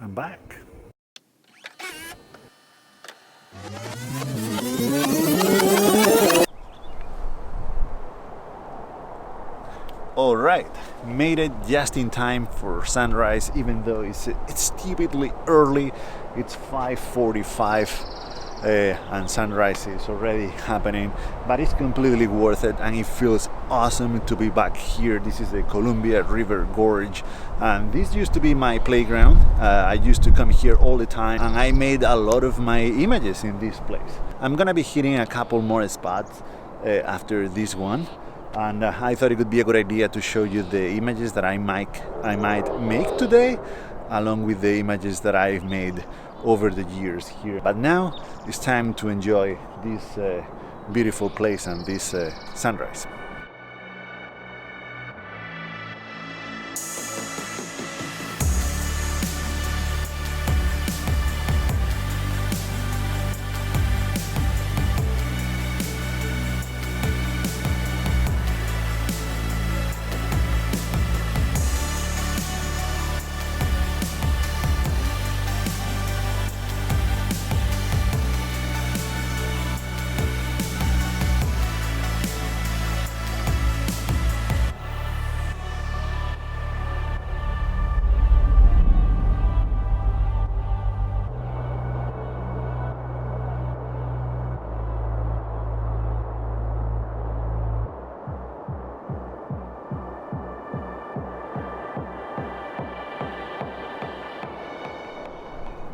I'm back. All right, made it just in time for sunrise, even though it's stupidly early. It's 5:45 and sunrise is already happening, but it's completely worth it, and it feels awesome to be back here. This is the Columbia River Gorge, and this used to be my playground. I used to come here all the time, and I made a lot of my images in this place. I'm gonna be hitting a couple more spots after this one, and I thought it would be a good idea to show you the images that I might make today, along with the images that I've made over the years here. But now it's time to enjoy this beautiful place and this sunrise.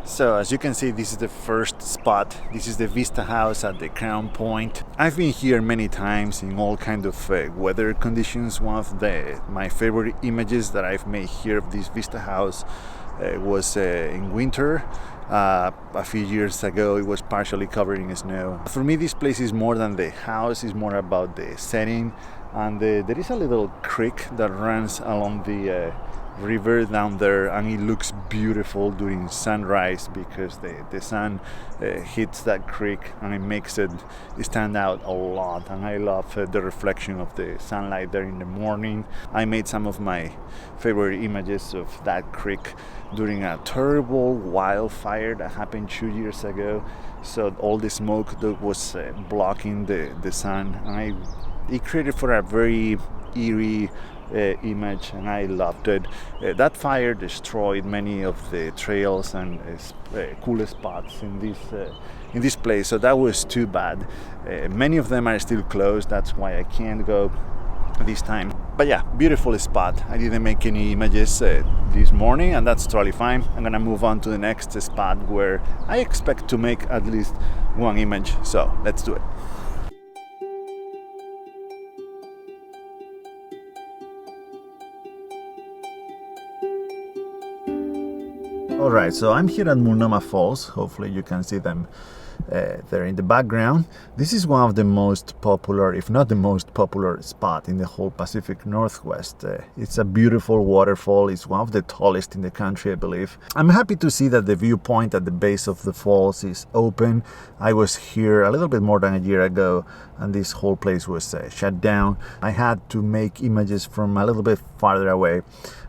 So as you can see, this is the first spot. This is the Vista house at the Crown Point. I've been here many times in all kind of weather conditions. One of my favorite images that I've made here of this Vista house was in winter. A few years ago, it was partially covered in snow. For me, this place is more than the house, it's more about the setting. And there is a little creek that runs along the river down there, and it looks beautiful during sunrise because the sun hits that creek and it makes it stand out a lot. And I love the reflection of the sunlight there in the morning. I made some of my favorite images of that creek during a terrible wildfire that happened 2 years ago. So all the smoke that was blocking the sun, and it created for a very eerie image, and I loved it. That fire destroyed many of the trails and cool spots in this place, so that was too bad. Many of them are still closed, that's why I can't go this time. But yeah, beautiful spot. I didn't make any images this morning, and that's totally fine. I'm gonna move on to the next spot where I expect to make at least one image, so let's do it. Alright, so I'm here at Multnomah Falls. Hopefully you can see them there in the background. This is one of the most popular, if not the most popular spot in the whole Pacific Northwest. It's a beautiful waterfall. It's one of the tallest in the country, I believe. I'm happy to see that the viewpoint at the base of the falls is open. I was here a little bit more than a year ago, and this whole place was shut down. I had to make images from a little bit farther away,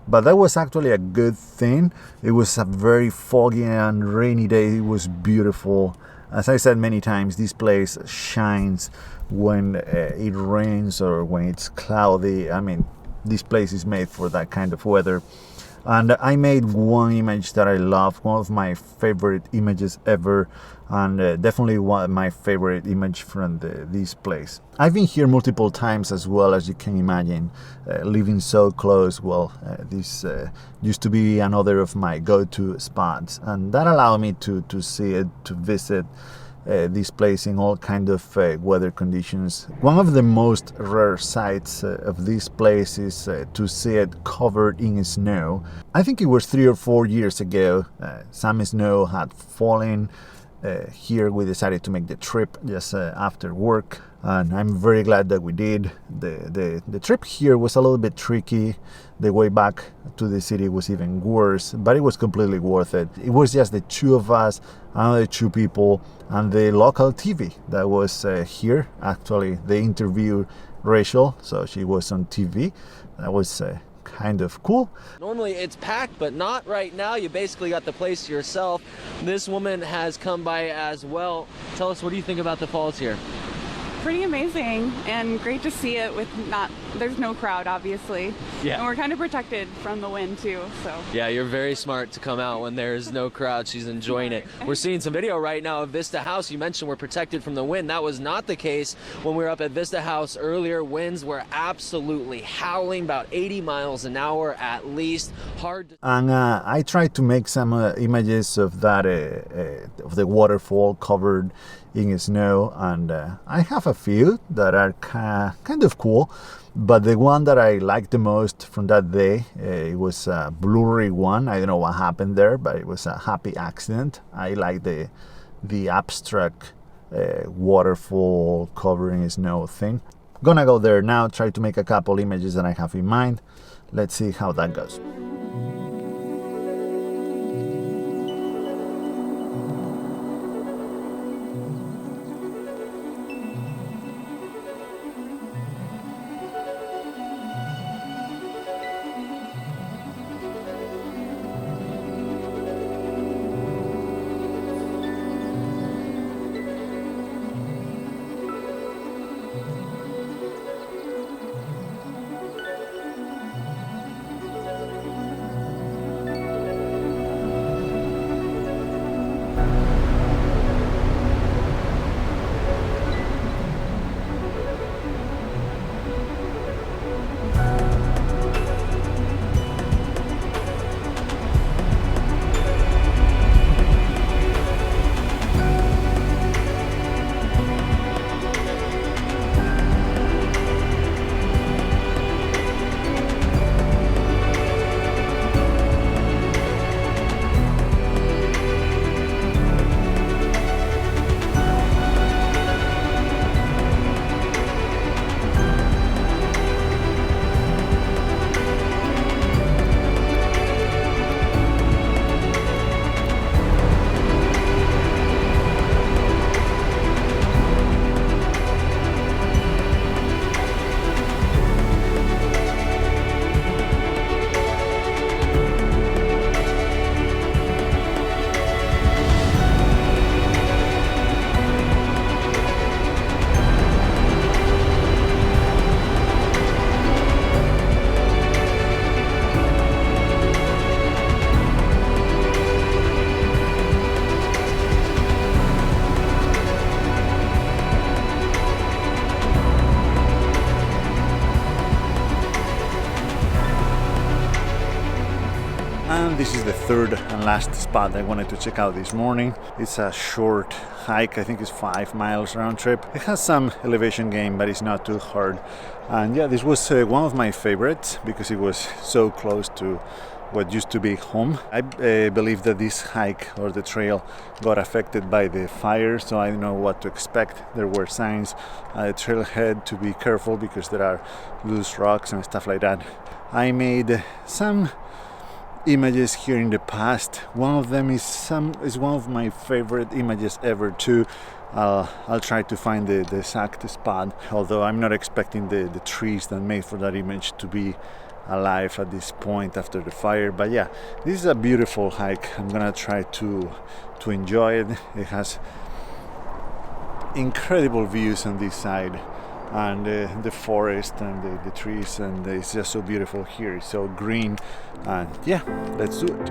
but that was actually a good thing. It was a very foggy and rainy day. It was beautiful. As I said many times, this place shines when it rains or when it's cloudy. I mean, this place is made for that kind of weather. And I made one image that I love, one of my favorite images ever, and definitely one of my favorite image from this place. I've been here multiple times as well, as you can imagine, living so close. Well, this used to be another of my go-to spots, and that allowed me to see it, to visit this place in all kind of weather conditions. One of the most rare sights of this place is to see it covered in snow. I think it was 3 or 4 years ago. Some snow had fallen. Here we decided to make the trip just after work, and I'm very glad that we did. The trip here was a little bit tricky. The way back to the city was even worse, but it was completely worth it. It was just the two of us, another 2 people, and the local TV that was here. Actually, they interviewed Rachel, so she was on TV. That was kind of cool. Normally it's packed, but not right now. You basically got the place to yourself. This woman has come by as well. Tell us, what do you think about the falls here? Pretty amazing and great to see it with there's no crowd, obviously. Yeah. And we're kind of protected from the wind too, so. Yeah, you're very smart to come out when there's no crowd. She's enjoying it. We're seeing some video right now of Vista House. You mentioned we're protected from the wind. That was not the case when we were up at Vista House earlier. Winds were absolutely howling, about 80 miles an hour at least. Hard to... And I tried to make some images of that, of the waterfall covered in snow, and I have a few that are kind of cool, but the one that I liked the most from that day, it was a blurry one. I don't know what happened there, but it was a happy accident. I like the abstract waterfall covering snow thing. Gonna go there now, try to make a couple images that I have in mind. Let's see how that goes. And this is the third and last spot I wanted to check out this morning. It's a short hike, I think it's 5 miles round trip. It has some elevation gain, but it's not too hard. And yeah, this was one of my favorites because it was so close to what used to be home. I believe that this hike or the trail got affected by the fire, so I don't know what to expect. There were signs trailhead to be careful because there are loose rocks and stuff like that. I made some images here in the past. One of them is one of my favorite images ever too. I'll try to find the exact spot, although I'm not expecting the trees that made for that image to be alive at this point after the fire. But yeah, this is a beautiful hike. I'm gonna try to enjoy it. It has incredible views on this side, and the forest and the trees, and it's just so beautiful here. It's so green, and yeah, let's do it.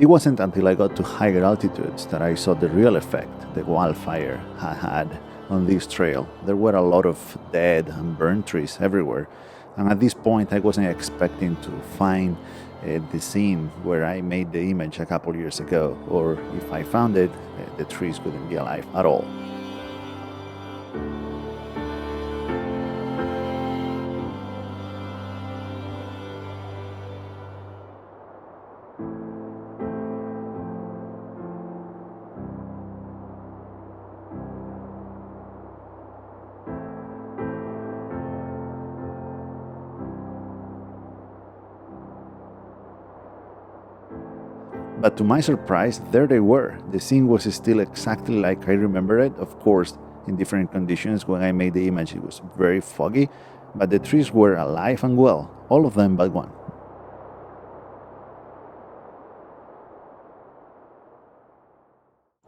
It wasn't until I got to higher altitudes that I saw the real effect the wildfire had on this trail. There were a lot of dead and burned trees everywhere, and at this point I wasn't expecting to find the scene where I made the image a couple years ago, or if I found it, the trees wouldn't be alive at all. But to my surprise, there they were. The scene was still exactly like I remember it. Of course, in different conditions. When I made the image, it was very foggy, but the trees were alive and well, all of them but one.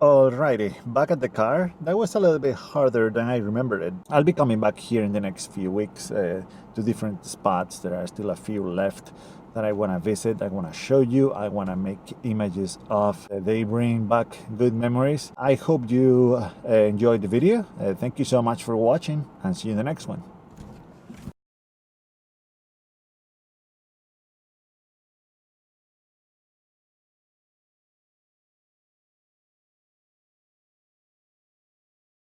Alrighty, back at the car. That was a little bit harder than I remembered it. I'll be coming back here in the next few weeks to different spots. There are still a few left that I want to visit, I want to show you, I want to make images of. They bring back good memories. I hope you enjoyed the video. Thank you so much for watching, and see you in the next one.